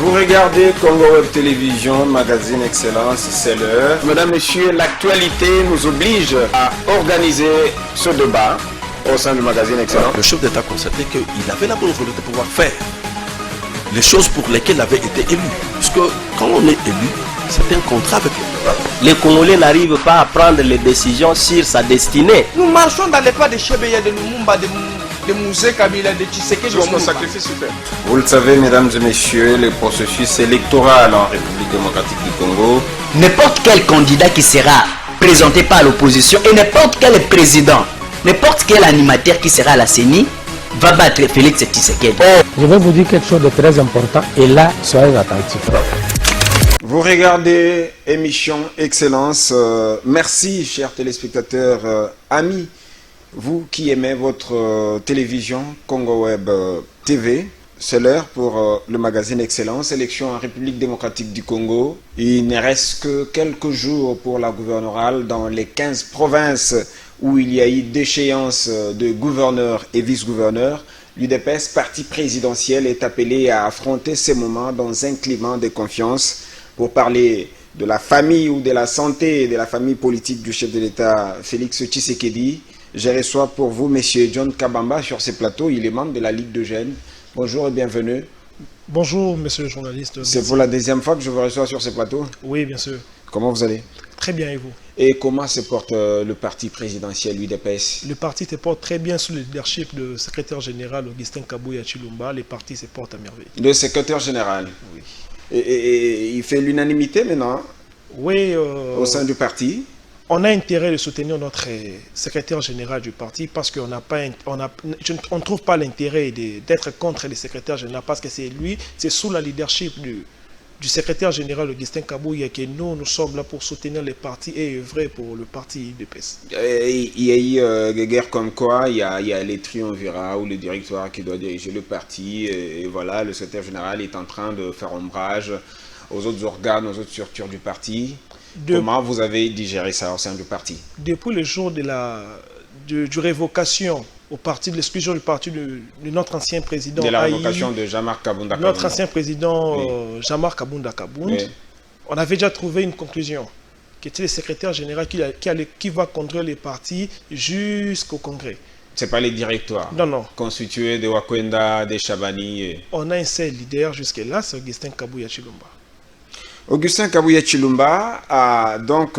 Vous regardez Congo Web Télévision, magazine Excellence, c'est l'heure. Mesdames, Messieurs, l'actualité nous oblige à organiser ce débat au sein du magazine Excellence. Le chef d'État constatait qu'il avait la bonne volonté de pouvoir faire les choses pour lesquelles il avait été élu. Parce que quand on est élu, c'est un contrat avec le peuple. Les Congolais n'arrivent pas à prendre les décisions sur sa destinée. Nous marchons dans les pas de Chebeya, de Lumumba, de Mouzé Kabila, de Tshisekedi. Vous le savez, mesdames et messieurs, le processus électoral en République démocratique du Congo. N'importe quel candidat qui sera présenté par l'opposition et n'importe quel président, n'importe quel animateur qui sera à la CENI va battre Félix Tshisekedi. Je vais vous dire quelque chose de très important et là, soyez attentifs. Vous regardez émission Excellence. Merci, chers téléspectateurs, amis, vous qui aimez votre télévision Congo Web TV. C'est l'heure pour le magazine Excellence, élection en République démocratique du Congo. Il ne reste que quelques jours pour la gouverneurale dans les 15 provinces où il y a eu déchéance de gouverneurs et vice-gouverneurs. L'UDPS, parti présidentiel, est appelé à affronter ces moments dans un climat de confiance. Pour parler de la famille ou de la santé et de la famille politique du chef de l'État Félix Tshisekedi, je reçois pour vous M. John Kabamba sur ce plateau. Il est membre de la Ligue de Jeunes. Bonjour et bienvenue. Bonjour, monsieur le journaliste. C'est pour la deuxième fois que je vous reçois sur ce plateau? Oui, bien sûr. Comment vous allez? Très bien, et vous? Et comment se porte le parti présidentiel, l'UDPS? Le parti se porte très bien sous le leadership du secrétaire général Augustin Kabuya Chilumba. Le parti se porte à merveille. Le secrétaire général? Oui. Et il fait l'unanimité maintenant? Oui. Au sein du parti? On a intérêt de soutenir notre secrétaire général du parti parce qu'on n'a pas, on ne trouve pas l'intérêt d'être contre le secrétaire général parce que c'est lui, c'est sous la leadership du secrétaire général Augustin Kabuya que nous sommes là pour soutenir le parti et œuvrer pour le parti UDPS. Il y a eu des guerres comme quoi, il y a les triumvirats ou le directoire qui doit diriger le parti et voilà, le secrétaire général est en train de faire ombrage aux autres organes, aux autres structures du parti. Comment vous avez digéré ça au sein du parti? Depuis le jour de du révocation au parti, de l'exclusion du parti de notre ancien président. De la révocation de Jean-Marc Kabunda Kabound. Notre ancien président Jean-Marc Kabunda Kabound. Oui. On avait déjà trouvé une conclusion, qui était le secrétaire général qui va conduire les partis jusqu'au congrès. Ce n'est pas les directoires? Non, non. Constitués de Wakwenda, de Chabani. On a un seul leader jusque-là, c'est Augustin Kabuya Chilumba. Augustin Kabuya Chilumba a donc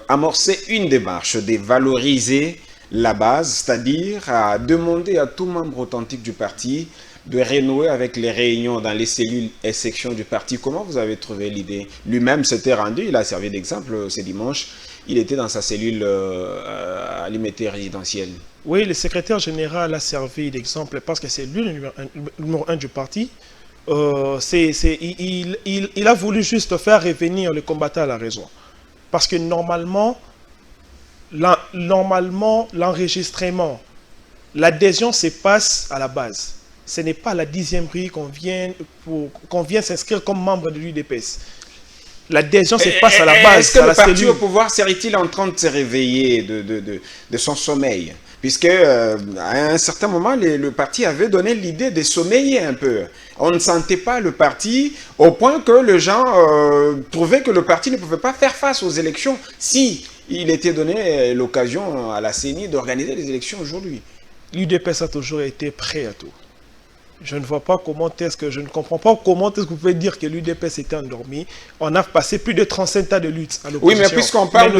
amorcé une démarche de valoriser la base, c'est-à-dire à demander à tout membre authentique du parti de renouer avec les réunions dans les cellules et sections du parti. Comment vous avez trouvé l'idée? Lui-même s'était rendu, il a servi d'exemple ce dimanche, il était dans sa cellule à l'immédiat résidentielle. Oui, le secrétaire général a servi d'exemple parce que c'est lui le numéro 1 du parti. Il a voulu juste faire revenir le combattant à la raison. Parce que normalement, l'enregistrement, l'adhésion se passe à la base. Ce n'est pas à la 10e rue qu'on vient s'inscrire comme membre de l'UDPS. L'adhésion se passe à la base. Est-ce que le parti au pouvoir serait-il en train de se réveiller de son sommeil? Puisque à un certain moment, le parti avait donné l'idée de sommeiller un peu. On ne sentait pas le parti au point que les gens trouvaient que le parti ne pouvait pas faire face aux élections si il était donné l'occasion à la CENI d'organiser les élections aujourd'hui. L'UDPS a toujours été prêt à tout. Je ne vois pas comment je ne comprends pas comment est-ce que vous pouvez dire que l'UDPS était endormi. On a passé plus de 35 ans de lutte à l'opposition. Oui, mais puisqu'on parle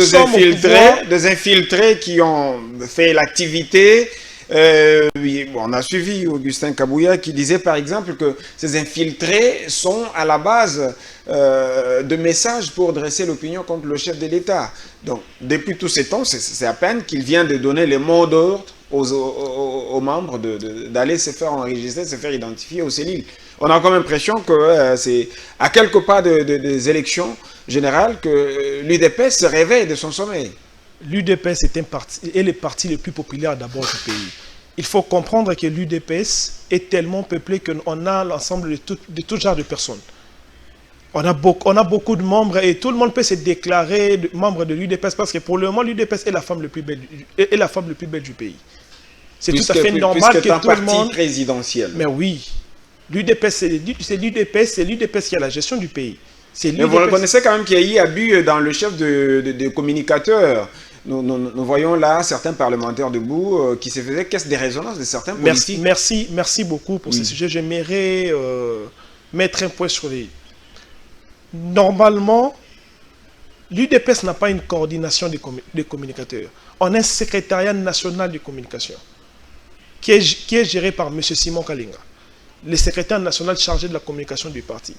des infiltrés qui ont fait l'activité, on a suivi Augustin Kabuya qui disait par exemple que ces infiltrés sont à la base de messages pour dresser l'opinion contre le chef de l'État. Donc, depuis tous ces temps, c'est à peine qu'il vient de donner les mots d'ordre aux membres d'aller se faire enregistrer, se faire identifier aux cellules. On a comme l'impression que c'est à quelques pas des élections générales que l'UDPS se réveille de son sommeil. L'UDPS est le parti le plus populaire d'abord du pays. Il faut comprendre que l'UDPS est tellement peuplé qu'on a l'ensemble de tout genre de personnes. On a beaucoup de membres et tout le monde peut se déclarer membre de l'UDPS parce que pour le moment, l'UDPS est la femme le plus belle du pays. C'est tout à fait normal que tout le monde... présidentiel. Mais oui. L'UDPS, c'est l'UDPS qui a la gestion du pays. Mais vous reconnaissez quand même qu'il y a eu abus dans le chef de communicateur. Nous voyons là certains parlementaires debout qui se faisaient caisse des résonances de certains politiques. Merci beaucoup pour ce sujet. J'aimerais mettre un point sur les... Normalement, l'UDPS n'a pas une coordination des communicateurs. On a un secrétariat national de communication qui est géré par M. Simon Kalinga, le secrétaire national chargé de la communication du parti.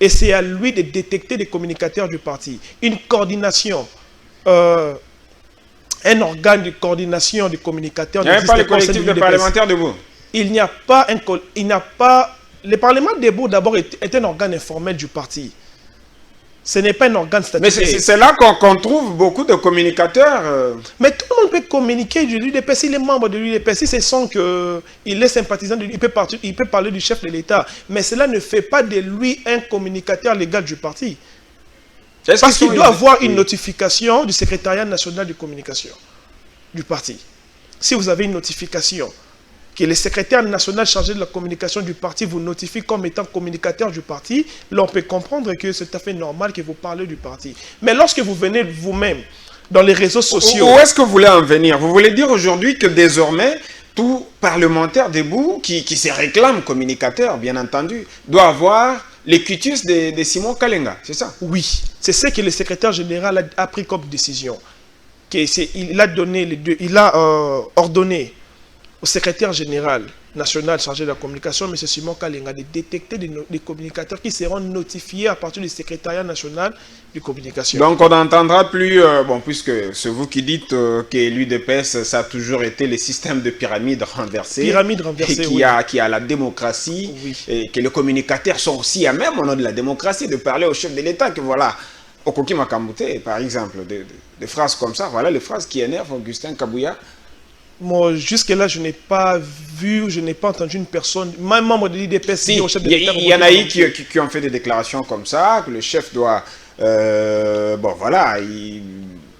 Et c'est à lui de détecter les communicateurs du parti. Une coordination, un organe de coordination des communicateurs. Il n'y a pas le collectif de parlementaires debout. Il n'y a pas le Parlement debout d'abord est un organe informel du parti. Ce n'est pas un organe statutaire. Mais c'est là qu'on trouve beaucoup de communicateurs. Mais tout le monde peut communiquer de l'UDPS. Il est membre de l'UDPS. Si c'est son qu'il est sympathisant, il peut parler du chef de l'État. Mais cela ne fait pas de lui un communicateur légal du parti. Parce qu'il doit avoir une notification du secrétariat national de communication du parti. Si vous avez une notification que le secrétaire national chargé de la communication du parti vous notifie comme étant communicateur du parti, là on peut comprendre que c'est tout à fait normal que vous parlez du parti. Mais lorsque vous venez vous-même dans les réseaux sociaux... Où est-ce que vous voulez en venir? Vous voulez dire aujourd'hui que désormais, tout parlementaire debout qui se réclame communicateur, bien entendu, doit avoir les cutus de Simon Kalinga, c'est ça? Oui, c'est ce que le secrétaire général a pris comme décision. Il a ordonné au secrétaire général national chargé de la communication, M. Simon Kalinga, de détecter des communicateurs qui seront notifiés à partir du secrétariat national de communication. Donc on n'entendra plus, puisque c'est vous qui dites que l'UDPS, ça a toujours été le système de pyramide renversée. Qui a la démocratie, et que les communicateurs sont aussi à même, au nom de la démocratie, de parler au chef de l'État, que voilà, Okoki Makambouté, par exemple, des phrases comme ça, voilà les phrases qui énervent Augustin Kabouya. Moi, jusque-là, je n'ai pas vu, je n'ai pas entendu une personne, même membre de l'IDPS, si, au chef de l'État. Il y en a eu qui ont fait des déclarations comme ça, que le chef doit...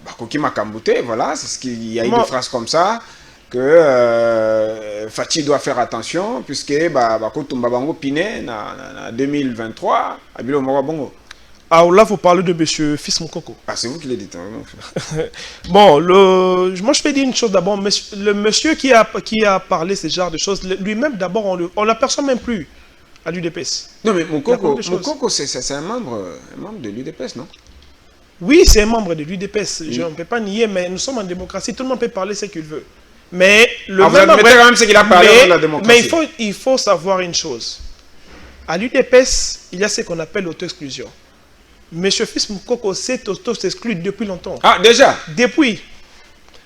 Bakoki Makambouté, voilà, c'est ce qu'il y a eu des phrases comme ça, que Fati doit faire attention, puisque Bakotumba Bango Piné, en 2023, à Bilo Bongo. Ah, là, vous parlez de M. Fils Moukoko. Ah, c'est vous qui l'avez dit. Bon, moi, je peux dire une chose d'abord. Le monsieur qui a parlé ce genre de choses, lui-même, d'abord, on ne l'aperçoit même plus à l'UDPS. Non, mais Moukoko, c'est un membre de l'UDPS, non? Oui, c'est un membre de l'UDPS. Je ne peux pas nier, mais nous sommes en démocratie. Tout le monde peut parler ce qu'il veut. Mais le vous admettez quand même ce qu'il a parlé de la démocratie. Mais il faut savoir une chose. À l'UDPS, il y a ce qu'on appelle l'auto-exclusion. Monsieur Fils Moukoko s'est auto-exclu depuis longtemps. Ah, déjà? Depuis.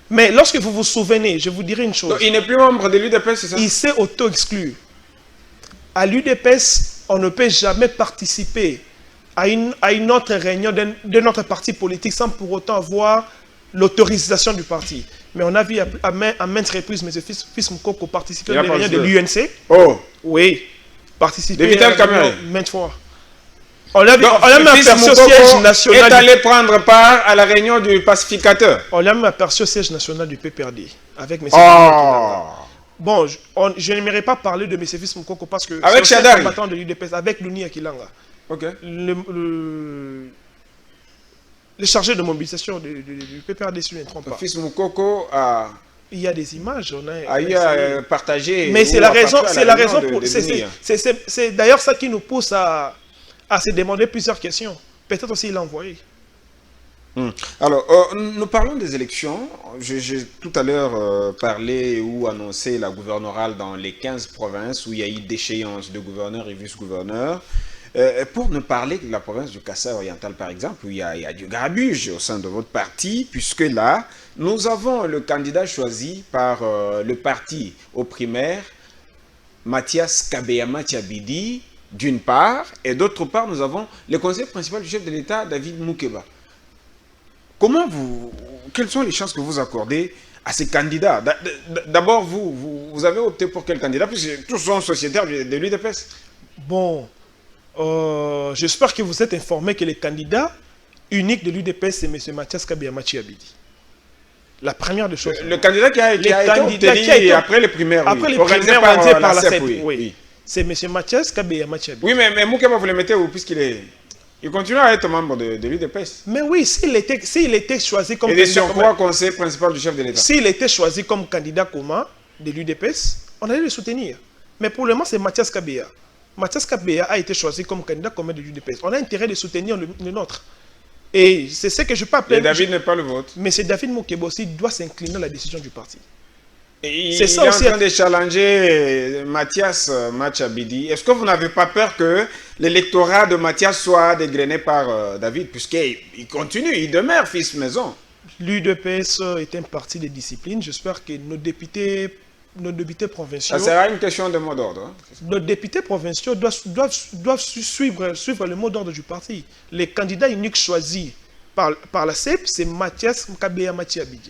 Mais lorsque vous vous souvenez, je vous dirai une chose. Donc, il n'est plus membre de l'UDPS, c'est ça? Il s'est auto-exclu. À l'UDPS, on ne peut jamais participer à une autre réunion de notre parti politique sans pour autant avoir l'autorisation du parti. Mais on a vu à maintes reprises M. Fils Moukoko participer à des réunions de l'UNC. Oh. Oui. Participer de Vital Kamerhe. Maintes fois. On l'a même aperçu au siège national. Est allé prendre part à la réunion du pacificateur. On l'a même aperçu au siège national du PPRD avec M. Bon, je n'aimerais pas parler de M. Fils Moukoko parce que avec c'est un combattant de l'UDPS, avec Luni Akilanga. Ok. Le chargé de mobilisation du PPRD, si je ne me trompe pas. Fils Moukoko a... Il y a des images, on a partagé. Mais c'est la raison, c'est d'ailleurs ça qui nous pousse à se demander plusieurs questions. Peut-être aussi il l'a envoyé. Alors, nous parlons des élections. J'ai tout à l'heure parlé ou annoncé la gouverneurale dans les 15 provinces où il y a eu déchéance de gouverneurs et vice-gouverneurs. Pour ne parler que de la province du Kasaï oriental, par exemple, où il y a du grabuge au sein de votre parti, puisque là, nous avons le candidat choisi par le parti aux primaires, Mathias Kabeyama Tiabidi, d'une part, et d'autre part, nous avons le conseiller principal du chef de l'État, David Moukeba. Quelles sont les chances que vous accordez à ces candidats? D'abord, vous avez opté pour quel candidat? Puisque tous sont sociétaires de l'UDPS. Bon, j'espère que vous êtes informé que le candidat unique de l'UDPS, c'est M. Mathias Kabeyama Tiabidi. La première des choses. Le candidat qui a été obtenu après les primaires. Après les primaires, par la CEP, oui. C'est M. Mathias Kabeya Machiabi. Oui, mais Moukeba, vous le mettez où puisqu'il est... Il continue à être membre de l'UDPS. Mais oui, s'il était choisi comme Et candidat... sur quoi conseiller principal du chef de l'État? S'il était choisi comme candidat commun de l'UDPS, on allait le soutenir. Mais pour le moment, c'est Mathias Kabeya. Mathias Kabeya a été choisi comme candidat commun de l'UDPS. On a intérêt de soutenir le nôtre. Et c'est ce que je peux appeler... Et David n'est pas le vôtre. Mais c'est David Moukeba aussi doit s'incliner à la décision du parti. Et C'est il ça est aussi. en train de challenger Mathias Machabidi. Est-ce que vous n'avez pas peur que l'électorat de Mathias soit dégrené par David, puisqu'il continue, il demeure fils maison? L'UDPS est un parti de discipline. J'espère que nos députés provinciaux... Ça sera une question de mot d'ordre. Hein. Nos députés provinciaux doivent suivre le mot d'ordre du parti. Les candidats uniques choisis par la CEP, c'est Mathias Kabeya Machiabi.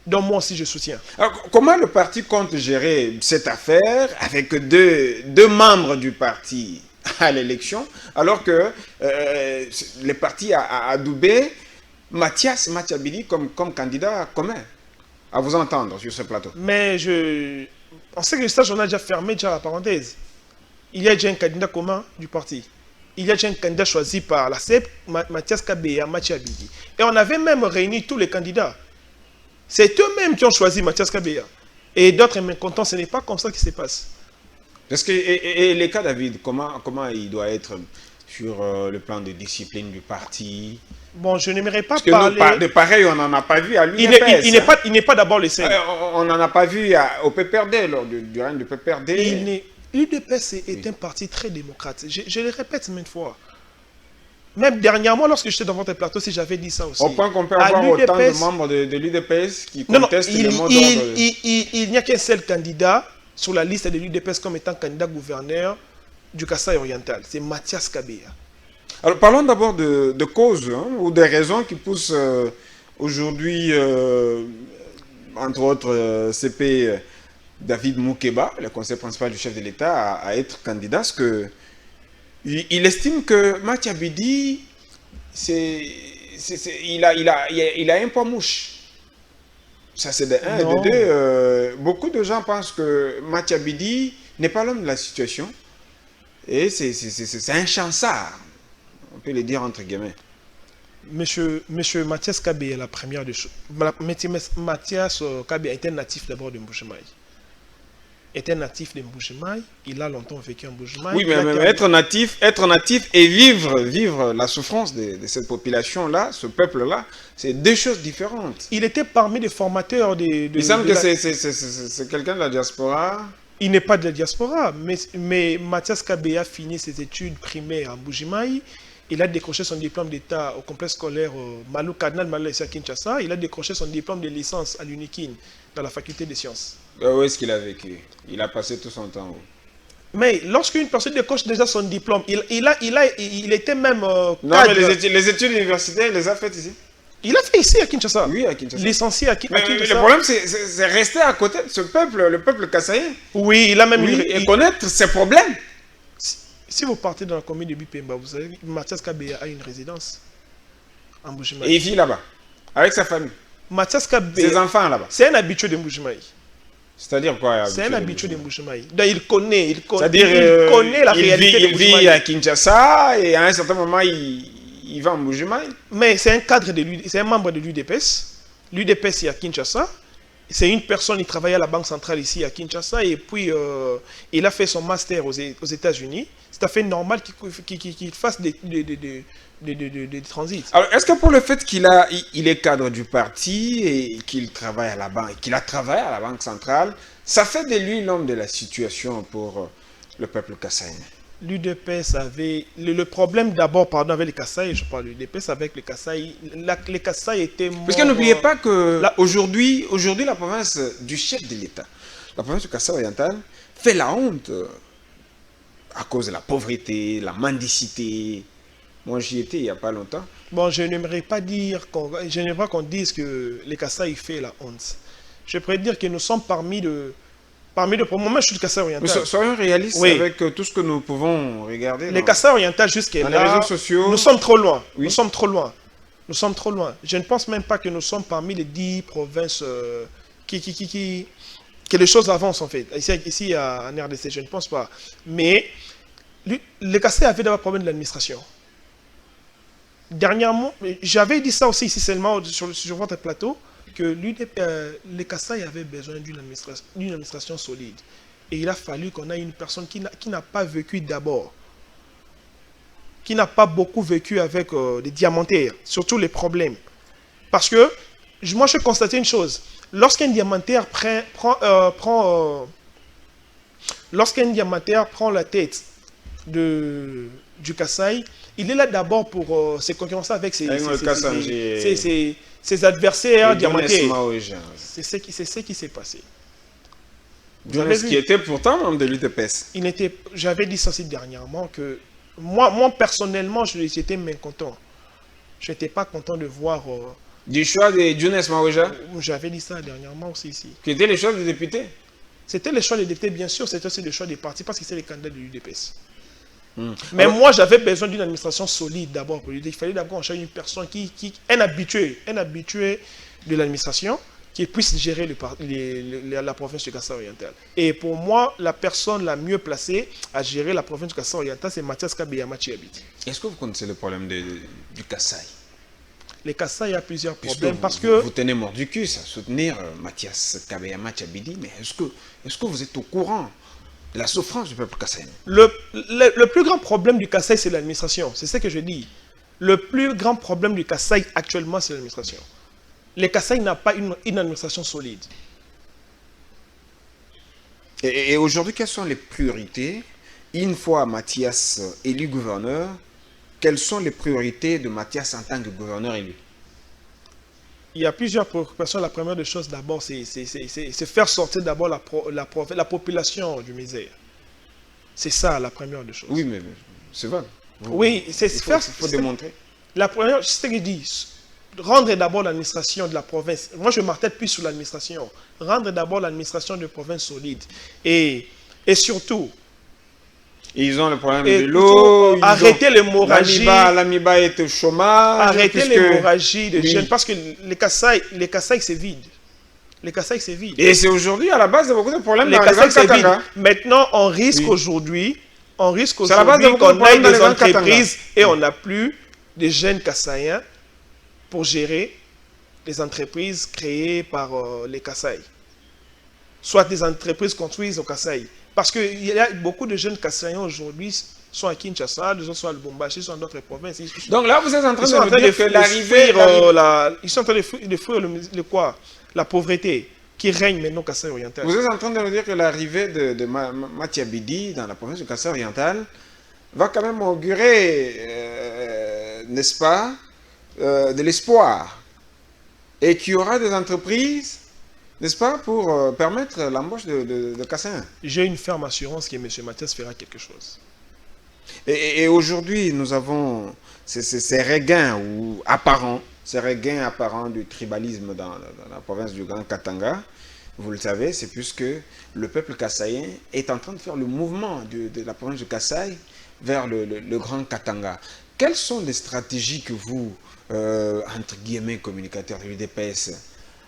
Donc moi aussi je soutiens. Alors, comment le parti compte gérer cette affaire avec deux membres du parti à l'élection, alors que le parti a adoubé Mathias Machiabidi comme candidat commun? À vous entendre sur ce plateau. Mais on sait que le stage on a déjà fermé déjà la parenthèse. Il y a déjà un candidat commun du parti. Il y a déjà un candidat choisi par la CEP, Mathias Kabeya Machiabidi. Et on avait même réuni tous les candidats. C'est eux-mêmes qui ont choisi Mathias Kabeya. Et d'autres mécontents, ce n'est pas comme ça qui se passe. Parce que, et les cas, David, comment il doit être sur le plan de discipline du parti? Bon, je n'aimerais pas Parce que parler... de pareil, on n'en a pas vu à l'UDPS. Il n'est pas d'abord le seul. On n'en a pas vu au PPRD, lors du règne du PPRD. L'UDPS est un parti très démocrate. Je le répète maintes fois. Même dernièrement, lorsque j'étais dans votre plateau, si j'avais dit ça aussi. Au point qu'on peut avoir autant de membres de l'UDPS qui contestent le mot d'ordre. Il n'y a qu'un seul candidat sur la liste de l'UDPS comme étant candidat gouverneur du Kasaï oriental. C'est Mathias Kabeya. Alors parlons d'abord de causes ou des raisons qui poussent aujourd'hui, entre autres, CP David Moukeba, le conseiller principal du chef de l'État, à être candidat. Parce que il estime que Machiabidi, il a un poids mouche. Ça c'est de un. Et de deux, beaucoup de gens pensent que Machiabidi n'est pas l'homme de la situation. Et c'est un chansard. On peut le dire entre guillemets. Monsieur Mathias Kabeya, la première des choses. Mathias Kabeya était natif d'abord de Mbujimayi. Était natif de Mbujimayi, il a longtemps vécu en Mbujimayi. Oui, mais être natif et vivre la souffrance de cette population-là, ce peuple-là, c'est deux choses différentes. Il était parmi les formateurs il semble que c'est quelqu'un de la diaspora. Il n'est pas de la diaspora, mais Mathias Kabeya finit ses études primaires à Mbujimayi. Il a décroché son diplôme d'État au complexe scolaire Malou Cardinal Malou ici à Kinshasa. Il a décroché son diplôme de licence à l'UNIKIN, dans la faculté des sciences. Où est-ce qu'il a vécu? Il a passé tout son temps où? Mais lorsqu'une personne décroche déjà son diplôme, il était même non, cadre. mais les études universitaires, il les a faites ici? Il a fait ici à Kinshasa. Oui, à Kinshasa. Licencié à Kinshasa. Mais le problème, c'est rester à côté de ce peuple, le peuple kassaïen. Oui, il a même... et connaître ses problèmes. Si vous partez dans la commune de Bipemba, vous savez, Mathias Kabeya a une résidence en Mbujimayi. Et il vit là-bas, avec sa famille. Mathias Kabeya... Ses enfants là-bas. C'est un habitué de Mbujimayi. C'est-à-dire quoi? C'est un habitué de Mbujimayi. Donc il connaît la réalité de Mbujimayi. Il vit à Kinshasa et à un certain moment, il va en Mbujimayi. Mais c'est un cadre c'est un membre de l'UDPS. L'UDPS est à Kinshasa. C'est une personne, il travaille à la Banque centrale ici à Kinshasa et puis il a fait son master aux États-Unis. C'est tout à fait normal qu'il fasse des transits. Alors, est-ce que pour le fait qu'il est cadre du parti et qu'il travaille à la banque, qu'il a travaillé à la Banque centrale, ça fait de lui l'homme de la situation pour le peuple kassaïen? L'UDPS avait... Le problème d'abord, pardon, avec les Kasaï, je parle de l'UDPS avec les Kasaï. Les Kasaï étaient morts... Parce que n'oubliez pas que aujourd'hui, la province du chef de l'État, la province du Kasaï oriental, fait la honte à cause de la pauvreté, la mendicité. Moi, j'y étais il n'y a pas longtemps. Bon, je n'aimerais pas dire qu'on dise que les Kasaï fait la honte. Je pourrais dire que nous sommes parmi de... Moi, je suis le Kasaï oriental. Soyons réalistes avec tout ce que nous pouvons regarder. Les Kasaï oriental jusqu'à là, les réseaux sociaux. Nous sommes trop loin. Oui. Nous sommes trop loin. Nous sommes trop loin. Je ne pense même pas que nous sommes parmi les 10 provinces qui que les choses avancent en fait. Ici en RDC, je ne pense pas. Mais le Kassai avait d'abord problème de l'administration. Dernièrement, j'avais dit ça aussi ici seulement sur votre plateau, que le Kassai avait besoin d'une administration solide. Et il a fallu qu'on ait une personne qui n'a pas vécu d'abord, qui n'a pas beaucoup vécu avec des diamantaires, surtout les problèmes. Parce que, moi je constate une chose, lorsqu'un diamantaire prend la tête du Kassai, il est là d'abord pour se concurrencer avec ses adversaires diamantaires. C'est ce qui s'est passé. Qui était pourtant membre de l'UDPS. J'avais dit ça aussi dernièrement que moi personnellement, j'étais mécontent. Je n'étais pas content de voir... du choix de Younes Maouja. J'avais dit ça dernièrement aussi ici. Qui était le choix des députés. C'était le choix des députés, bien sûr, c'était aussi le choix des partis parce que c'est les candidats de l'UDPS. Mais alors, moi, j'avais besoin d'une administration solide d'abord pour l'UDPS. Il fallait d'abord chercher une personne un habitué de l'administration, qui puisse gérer la province du Kassai oriental. Et pour moi, la personne la mieux placée à gérer la province du Kassai oriental, c'est Mathias Kabeyama Chiabiti. Est-ce que vous connaissez le problème du Kassai? Le Kassai a plusieurs problèmes parce que... Vous tenez mort du cul à soutenir Mathias Kabeyama Chiabiti, mais est-ce que vous êtes au courant de la souffrance du peuple kassaïen? Le plus grand problème du Kassai, c'est l'administration. C'est ce que je dis. Le plus grand problème du Kassai actuellement, c'est l'administration. Le Kassai n'a pas une administration solide. Et aujourd'hui, quelles sont les priorités? Une fois Mathias élu gouverneur, quelles sont les priorités de Mathias en tant que gouverneur élu? Il y a plusieurs préoccupations. La première des choses, d'abord, c'est faire sortir d'abord la population du misère. C'est ça, la première des choses. Oui, mais c'est vrai. Oui, il faut démontrer. La première, c'est ce que je dis. Rendre d'abord l'administration de la province. Moi, je m'arrête plus sur l'administration. Rendre d'abord l'administration de province solide. Et surtout... Ils ont le problème de l'eau. Arrêter l'hémorragie. L'amiba est au chômage. Arrêter l'hémorragie des jeunes. Parce que les Kassai, c'est vide. Les Kassai, c'est vide. Et c'est aujourd'hui, à la base, il y a beaucoup de problèmes dans les Kassai, c'est vide. Maintenant, on risque aujourd'hui qu'on ait des entreprises et on n'a plus de jeunes Kassaïens pour gérer les entreprises créées par les Kassai. Soit des entreprises construites au Kassai. Parce qu'il y a beaucoup de jeunes Kassaïens aujourd'hui sont à Kinshasa, d'autres sont à Lubumbashi, sont dans d'autres provinces. Donc là, vous êtes en train de dire que l'arrivée... Ils sont en train de fuir la pauvreté qui règne maintenant au Kassai oriental. Vous êtes en train de nous dire que l'arrivée de Mathiabidi dans la province du Kassai oriental va quand même augurer, n'est-ce pas, de l'espoir. Et qu'il y aura des entreprises, n'est-ce pas, pour permettre l'embauche de Kassaïens. J'ai une ferme assurance que M. Mathias fera quelque chose. Et aujourd'hui, nous avons ces regains apparents du tribalisme dans la province du Grand Katanga. Vous le savez, c'est puisque le peuple kassaïen est en train de faire le mouvement de la province du Kassai vers le Grand Katanga. Quelles sont les stratégies que vous, entre guillemets, communicateurs de l'UDPS,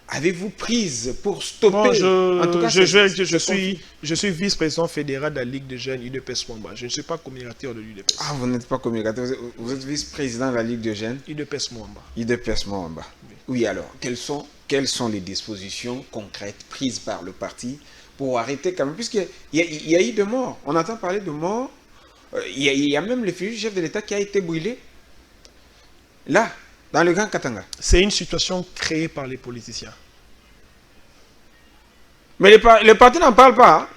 avez-vous prise pour stopper? En tout cas, je suis vice-président fédéral de la Ligue des jeunes UDPS Mwamba. Je ne suis pas communicateur de l'UDPS. Ah, vous n'êtes pas communicateur, vous êtes vice-président de la Ligue des jeunes UDPS Mwamba. UDPS Mwamba. Oui, alors, quelles sont les dispositions concrètes prises par le parti pour arrêter quand même? Puisqu'il y a eu de morts. On entend parler de morts. Il y a même le futur chef de l'État qui a été brûlé. Là, dans le Grand Katanga. C'est une situation créée par les politiciens. Mais les partis n'en parlent pas. Hein?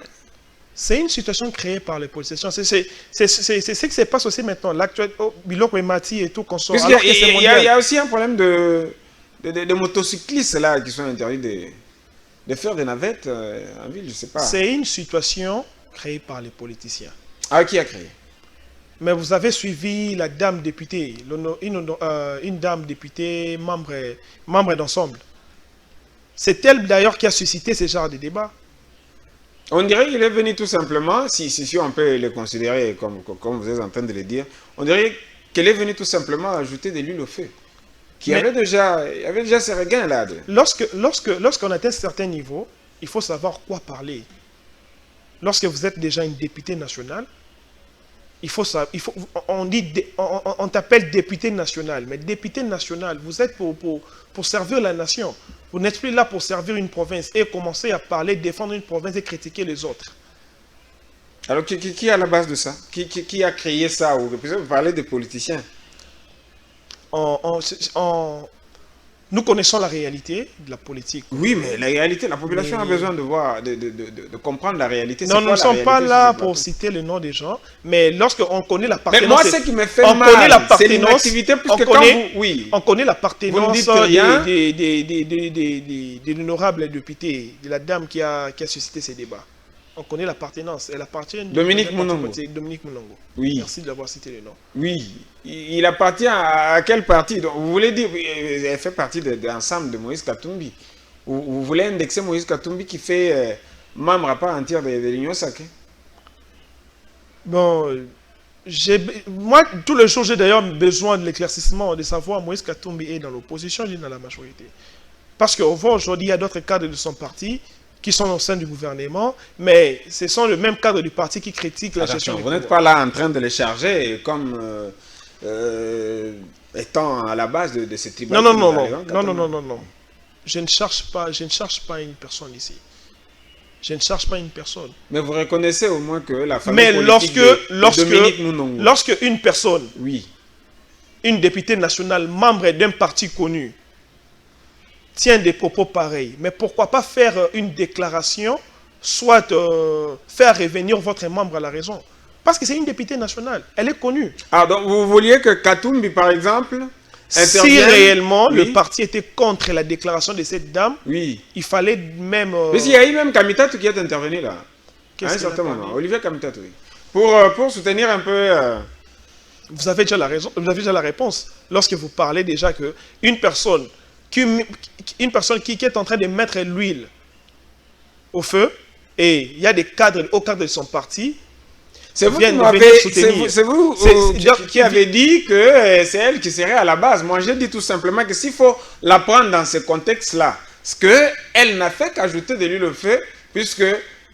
C'est une situation créée par les politiciens. C'est ce qui se passe aussi maintenant. L'actuel Biloko et Mati et tout qu'on sort. Il y a aussi un problème de motocyclistes là qui sont interdits de faire des navettes en ville, je ne sais pas. C'est une situation créée par les politiciens. Ah, qui a créé? Mais vous avez suivi la dame députée, une dame députée, membre d'ensemble. C'est elle d'ailleurs qui a suscité ce genre de débat. On dirait qu'il est venu tout simplement, si on peut le considérer comme vous êtes en train de le dire, on dirait qu'elle est venue tout simplement ajouter de l'huile au feu. Il y avait déjà ces regains là. Lorsqu'on atteint un certain niveau, il faut savoir quoi parler. Lorsque vous êtes déjà une députée nationale, on t'appelle député national, mais député national, vous êtes pour servir la nation. Vous n'êtes plus là pour servir une province et commencer à parler, défendre une province et critiquer les autres. Alors, qui est à la base de ça? Qui a créé ça? Vous parlez des politiciens. Nous connaissons la réalité de la politique. Oui, mais la réalité, la population a besoin de voir, de comprendre la réalité. Non, nous ne sommes pas là pour citer le nom des gens, mais lorsqu'on connaît l'appartenance... Mais moi, ce qui me fait mal, c'est l'inactivité, puisque quand vous... Oui. On connaît l'appartenance des honorables députés, de la dame qui a suscité ces débats. On connaît l'appartenance. Elle appartient... Dominique Mounongo. Dominique Mounongo. Oui. Merci d'avoir cité le nom. Oui. Il appartient à quel parti? Donc, vous voulez dire, elle fait partie de l'ensemble de Moïse Katumbi. Vous voulez indexer Moïse Katumbi qui fait membre à part entière de l'Union sacrée? Bon, moi, tous les jours, j'ai d'ailleurs besoin de l'éclaircissement, de savoir Moïse Katumbi est dans l'opposition, il est dans la majorité. Parce qu'on voit aujourd'hui, il y a d'autres cadres de son parti qui sont au sein du gouvernement, mais ce sont le même cadre du parti qui critique la gestion du pouvoir. Vous n'êtes pas là en train de les charger comme étant à la base de ces tribunaux. Non. Je ne cherche pas une personne ici. Je ne cherche pas une personne. Mais vous reconnaissez au moins que la famille politique de Dominique Mounongo. Lorsque une personne, oui, une députée nationale, membre d'un parti connu, tient des propos pareils, mais pourquoi pas faire une déclaration, soit faire revenir votre membre à la raison? Parce que c'est une députée nationale, elle est connue. Ah, donc vous vouliez que Katumbi, par exemple, si réellement le parti était contre la déclaration de cette dame, oui, il fallait même... Mais il y a eu même Kamitatou qui est intervenu là. À un certain moment, Olivier Kamitatou, oui. Pour soutenir un peu... Vous avez déjà la raison, vous avez déjà la réponse. Lorsque vous parlez déjà qu'une personne qui est en train de mettre l'huile au feu, et il y a des cadres, hauts cadres de son parti, c'est vous qui avez dit que c'est elle qui serait à la base. Moi, j'ai dit tout simplement que s'il faut la prendre dans ce contexte-là, ce qu'elle n'a fait qu'ajouter de l'huile au feu, puisque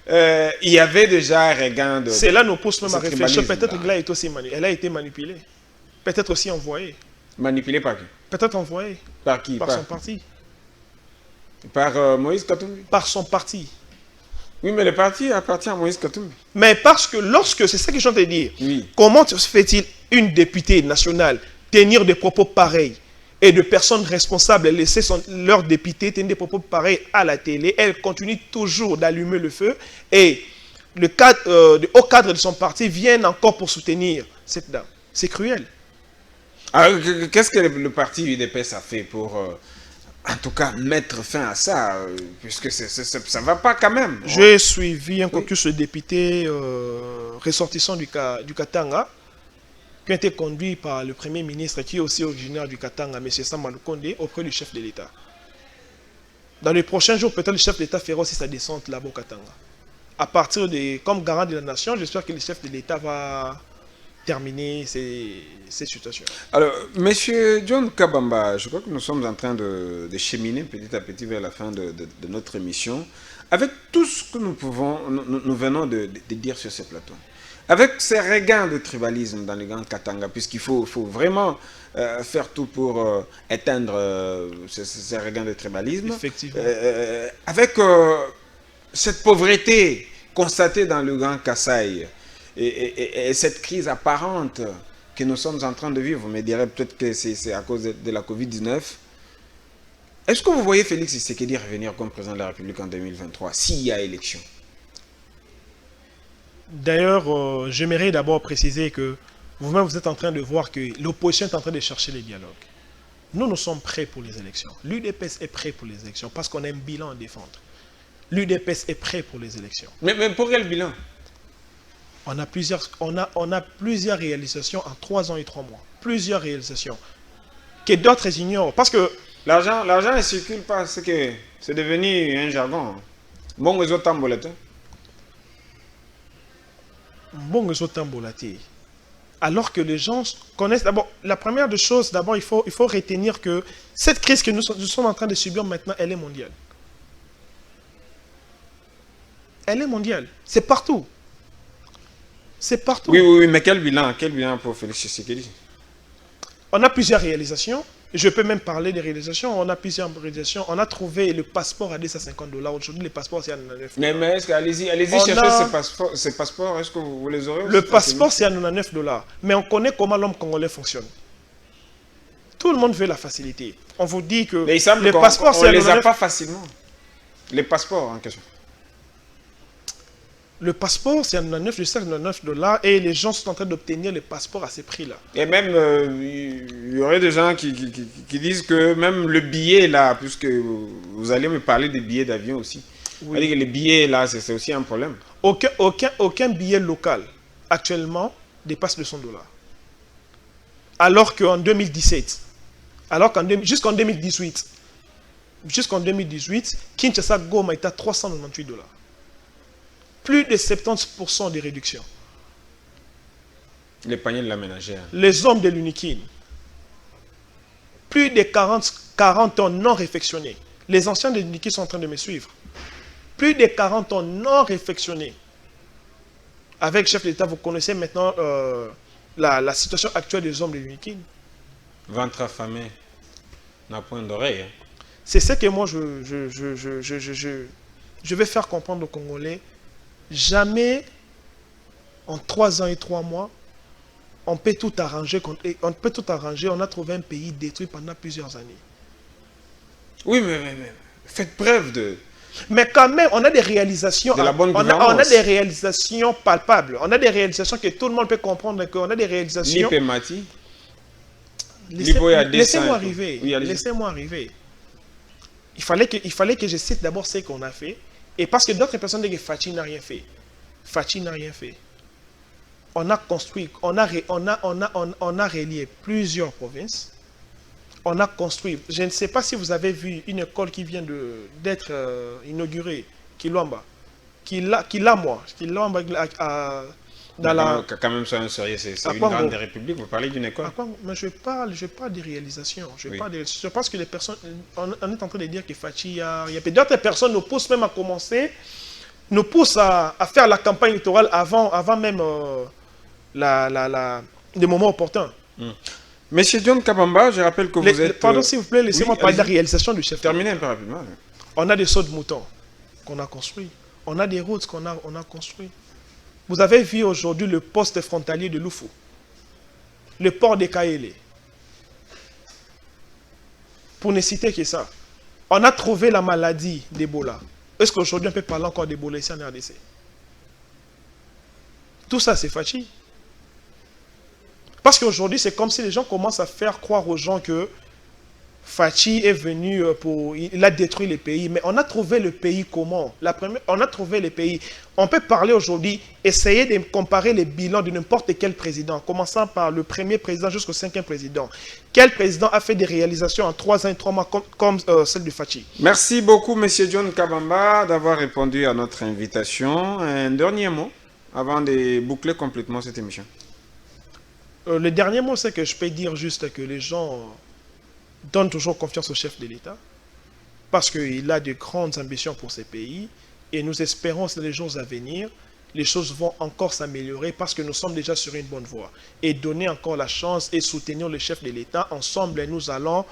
il y avait déjà un regain de... Cela nous pousse même à réfléchir. Peut-être qu'elle a été manipulée. Peut-être aussi envoyée. Manipulée par qui? Peut-être envoyée. Par qui? Par son parti. Par Moïse Katumbi? Par son parti. Oui, mais le parti appartient à Moïse Katumbi. Mais parce que lorsque, c'est ça que je viens de dire, oui, comment se fait-il une députée nationale tenir des propos pareils et de personnes responsables laisser leur député tenir des propos pareils à la télé? Elle continue toujours d'allumer le feu et le haut cadre de son parti viennent encore pour soutenir cette dame. C'est cruel. Alors, qu'est-ce que le parti UDPS a fait pour, en tout cas, mettre fin à ça, puisque ça ne va pas quand même. J'ai suivi un caucus de députés ressortissants du Katanga, qui a été conduit par le Premier ministre, qui est aussi originaire du Katanga, M. Samalou Kondé, auprès du chef de l'État. Dans les prochains jours, peut-être le chef de l'État fera aussi sa descente là-bas au Katanga. À partir de, comme garant de la nation, j'espère que le chef de l'État va terminer ces situations. Alors, Monsieur John Kabamba, je crois que nous sommes en train de cheminer petit à petit vers la fin de notre émission, avec tout ce que nous venons de dire sur ce plateau. Avec ces regains de tribalisme dans le Grand Katanga, puisqu'il faut vraiment faire tout pour éteindre ces regains de tribalisme. Effectivement. Avec cette pauvreté constatée dans le Grand Kasaï, et cette crise apparente que nous sommes en train de vivre, vous me direz peut-être que c'est à cause de la Covid-19. Est-ce que vous voyez Félix Tshisekedi revenir comme président de la République en 2023, s'il y a élection? D'ailleurs, j'aimerais d'abord préciser que vous-même, vous êtes en train de voir que l'opposition est en train de chercher les dialogues. Nous sommes prêts pour les élections. L'UDPS est prêt pour les élections parce qu'on a un bilan à défendre. L'UDPS est prêt pour les élections. Mais pour quel bilan? On a plusieurs réalisations en 3 ans et 3 mois. Plusieurs réalisations que d'autres ignorent. Parce que l'argent ne circule pas. C'est devenu un jargon. Bon, les autres tambolatés. Bon, les autres tambolatés. Alors que les gens connaissent... D'abord, la première des choses, d'abord, il faut retenir que cette crise que nous sommes en train de subir maintenant, elle est mondiale. Elle est mondiale. C'est partout. C'est partout. Oui, mais quel bilan pour Félix Tshisekedi? On a plusieurs réalisations. Je peux même parler des réalisations. On a plusieurs réalisations. On a trouvé le passeport à $250. Aujourd'hui, les passeports, c'est à 99 $. Mais est-ce que, allez-y chercher ces passeports. Est-ce que vous les aurez? Le passeport, c'est à 99 $. Mais on connaît comment l'homme congolais fonctionne. Tout le monde veut la facilité. On vous dit que mais il semble les passeports, c'est à 99 $. On les a pas facilement. Les passeports en question. Le passeport, c'est à 99 $ et les gens sont en train d'obtenir les passeports à ces prix-là. Et même, il y aurait des gens qui disent que même le billet là, puisque vous allez me parler des billets d'avion aussi. Oui. C'est-à-dire que les billets là, c'est aussi un problème. Aucun billet local actuellement dépasse $200. Alors qu'en 2017, jusqu'en 2018, Kinshasa Goma est à $398. Plus de 70% de réduction. Les paniers de la ménagère. Les hommes de l'Unikin. Plus de 40 ans non réfectionnés. Les anciens de l'Unikin sont en train de me suivre. Plus de 40 ans non réfectionnés. Avec le chef d'État, vous connaissez maintenant la situation actuelle des hommes de l'Unikin. Ventre affamé n'a point d'oreille. Hein. C'est ce que moi je vais faire comprendre aux Congolais. Jamais, en 3 ans et 3 mois, on peut tout arranger. On a trouvé un pays détruit pendant plusieurs années. Oui, mais faites preuve de... Mais quand même, on a des réalisations. De la bonne gouvernance. On a des réalisations palpables. On a des réalisations que tout le monde peut comprendre. On a des réalisations... Lip et Mati. Laissez-moi arriver. Oui, laissez-moi arriver. Il fallait que je cite d'abord ce qu'on a fait. Et parce que d'autres personnes disent que Fachi n'a rien fait. Fachi n'a rien fait. On a construit, on a relié plusieurs provinces. On a construit, je ne sais pas si vous avez vu une école qui vient d'être inaugurée, Kilwamba. Kilwamba dans la... Quand même, soyons sérieux, c'est une grande république. Vous parlez d'une école. Mais je parle des réalisations. Je pense que les personnes... On est en train de dire que Fachi, il y a d'autres personnes nous poussent même à commencer, nous poussent à faire la campagne électorale avant même des moments opportuns. Monsieur John Kabamba, je rappelle que vous êtes... Pardon, s'il vous plaît, laissez-moi parler de la réalisation du chef. Terminez un peu rapidement. On a des sauts de moutons qu'on a construits. On a des routes qu'on a construites. Vous avez vu aujourd'hui le poste frontalier de Lufu, le port de Kaélé. Pour ne citer que ça, on a trouvé la maladie d'Ebola. Est-ce qu'aujourd'hui on peut parler encore d'Ebola ici en RDC? Tout ça, c'est Fachi. Parce qu'aujourd'hui, c'est comme si les gens commencent à faire croire aux gens que Fachi est venu il a détruit les pays, mais on a trouvé le pays comment? On a trouvé les pays. On peut parler aujourd'hui, essayer de comparer les bilans de n'importe quel président, commençant par le premier président jusqu'au 5e président. Quel président a fait des réalisations en 3 ans et 3 mois comme celle de Fachi? Merci beaucoup, monsieur John Kabamba, d'avoir répondu à notre invitation. Un dernier mot avant de boucler complètement cette émission. Le dernier mot, c'est que je peux dire juste que les gens donnent toujours confiance au chef de l'État parce qu'il a de grandes ambitions pour ces pays et nous espérons que dans les jours à venir, les choses vont encore s'améliorer parce que nous sommes déjà sur une bonne voie. Et donner encore la chance et soutenir le chef de l'État, ensemble, nous allons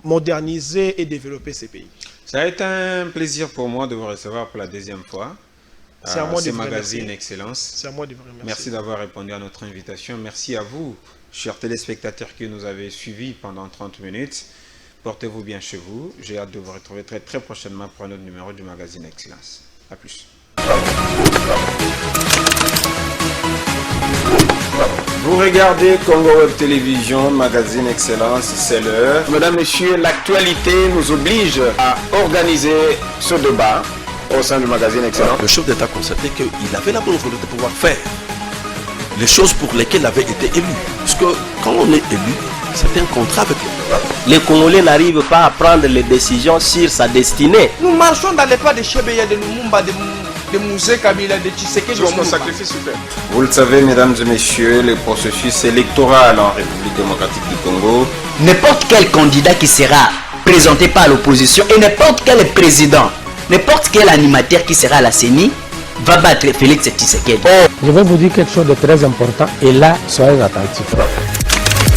moderniser et développer ces pays. Ça a été un plaisir pour moi de vous recevoir pour la 2e fois. C'est à moi de vous Magazine Excellence. C'est à moi de vous remercier. Merci d'avoir répondu à notre invitation. Merci à vous, chers téléspectateurs qui nous avez suivis pendant 30 minutes. Portez-vous bien chez vous. J'ai hâte de vous retrouver très très prochainement pour un autre numéro du Magazine Excellence. A plus. Vous regardez Congo Web Télévision, Magazine Excellence, c'est l'heure. Mesdames, Messieurs, l'actualité nous oblige à organiser ce débat au sein du Magazine Excellence. Le chef d'État constatait qu'il avait la bonne volonté de pouvoir faire les choses pour lesquelles il avait été élu. Parce que quand on est élu, c'est un contrat avec le peuple. Les Congolais n'arrivent pas à prendre les décisions sur sa destinée. Nous marchons dans les pas de Chebeya, de Lumumba, de Mouzé Kabila, de Tshisekedi. Vous le savez, mesdames et messieurs, le processus électoral en République démocratique du Congo. N'importe quel candidat qui sera présenté par l'opposition et n'importe quel président, n'importe quel animateur qui sera à la CENI va battre Félix Tshisekedi. Je vais vous dire quelque chose de très important et là, soyez attentifs.